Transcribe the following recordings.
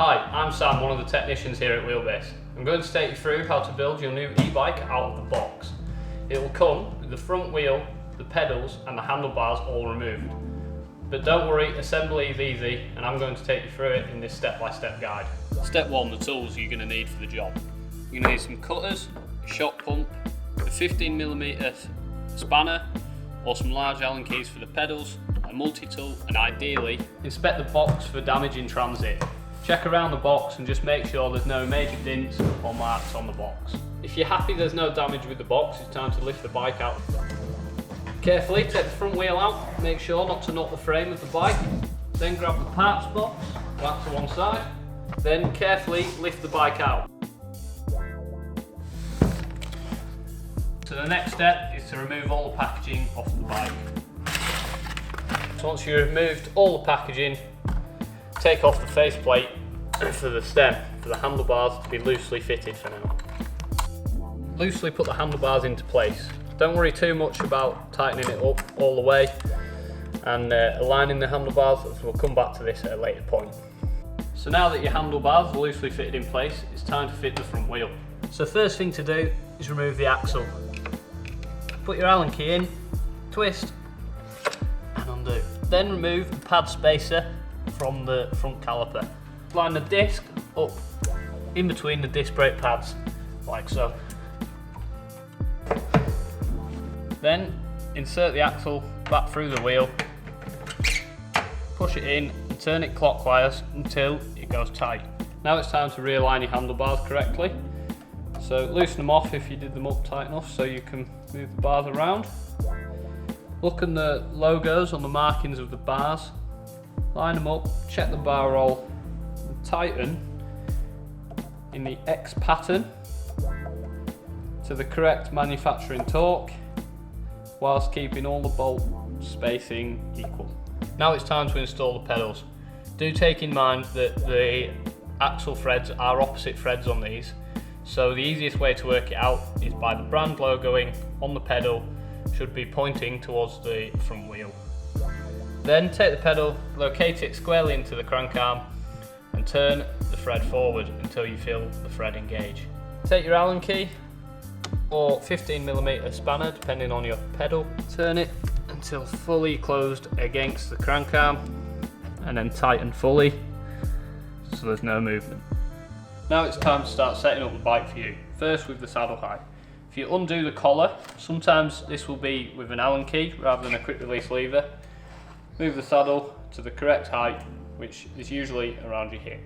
Hi, I'm Sam, one of the technicians here at Wheelbase. I'm going to take you through how to build your new e-bike out of the box. It will come with the front wheel, the pedals and the handlebars all removed. But don't worry, assembly is easy and I'm going to take you through it in this step-by-step guide. Step 1, the tools you're going to need for the job. You're going to need some cutters, a shock pump, a 15mm spanner or some large Allen keys for the pedals, a multi-tool, and ideally inspect the box for damage in transit. Check around the box and just make sure there's no major dents or marks on the box. If you're happy there's no damage with the box, it's time to lift the bike out. Carefully take the front wheel out, make sure not to knock the frame of the bike. Then grab the parts box, that to one side. Then carefully lift the bike out. So the next step is to remove all the packaging off the bike. So once you've removed all the packaging, take off the faceplate for the stem, for the handlebars to be loosely fitted for now. Loosely put the handlebars into place. Don't worry too much about tightening it up all the way and aligning the handlebars, as we'll come back to this at a later point. So now that your handlebars are loosely fitted in place, it's time to fit the front wheel. So first thing to do is remove the axle. Put your Allen key in, twist and undo. Then remove the pad spacer from the front caliper. Line the disc up in between the disc brake pads, like so. Then insert the axle back through the wheel, push it in and turn it clockwise until it goes tight. Now it's time to realign your handlebars correctly. So loosen them off if you did them up tight enough so you can move the bars around. Look at the logos on the markings of the bars. Line them up, check the bar roll, and tighten in the X pattern to the correct manufacturing torque whilst keeping all the bolt spacing equal. Now it's time to install the pedals. Do take in mind that the axle threads are opposite threads on these, so the easiest way to work it out is by the brand logoing on the pedal should be pointing towards the front wheel. Then take the pedal, locate it squarely into the crank arm and turn the thread forward until you feel the thread engage. Take your Allen key or 15mm spanner depending on your pedal, turn it until fully closed against the crank arm and then tighten fully so there's no movement. Now it's time to start setting up the bike for you, first with the saddle height. If you undo the collar, sometimes this will be with an Allen key rather than a quick release lever. Move the saddle to the correct height, which is usually around your hip.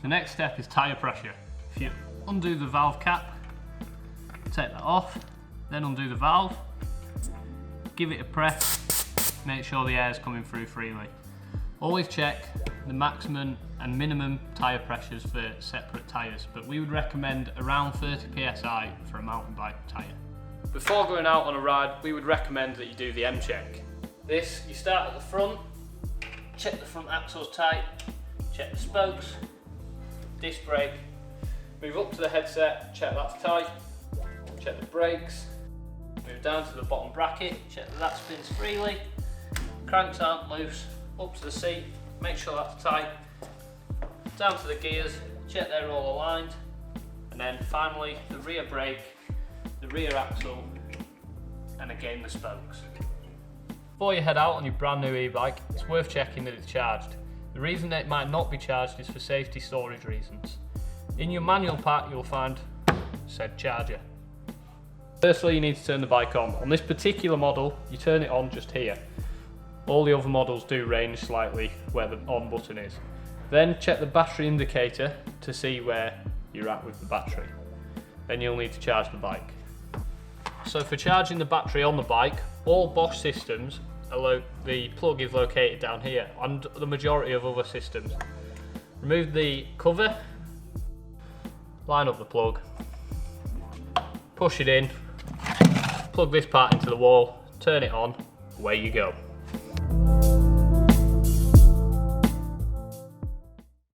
The next step is tyre pressure. If you undo the valve cap, take that off, then undo the valve, give it a press, make sure the air is coming through freely. Always check the maximum and minimum tyre pressures for separate tyres, but we would recommend around 30 psi for a mountain bike tyre. Before going out on a ride, we would recommend that you do the Mcheck. This, you start at the front, check the front axles tight, check the spokes, disc brake, move up to the headset, check that's tight, check the brakes, move down to the bottom bracket, check that spins freely, cranks aren't loose, up to the seat, make sure that's tight, down to the gears, check they're all aligned, and then finally the rear brake, the rear axle, and again the spokes. Before you head out on your brand new e-bike, it's worth checking that it's charged. The reason that it might not be charged is for safety storage reasons. In your manual pack you'll find said charger. Firstly you need to turn the bike on. On this particular model you turn it on just here. All the other models do range slightly where the on button is. Then check the battery indicator to see where you're at with the battery. Then you'll need to charge the bike. So for charging the battery on the bike, all Bosch systems, the plug is located down here, and the majority of other systems. Remove the cover, line up the plug, push it in, plug this part into the wall, turn it on, away you go.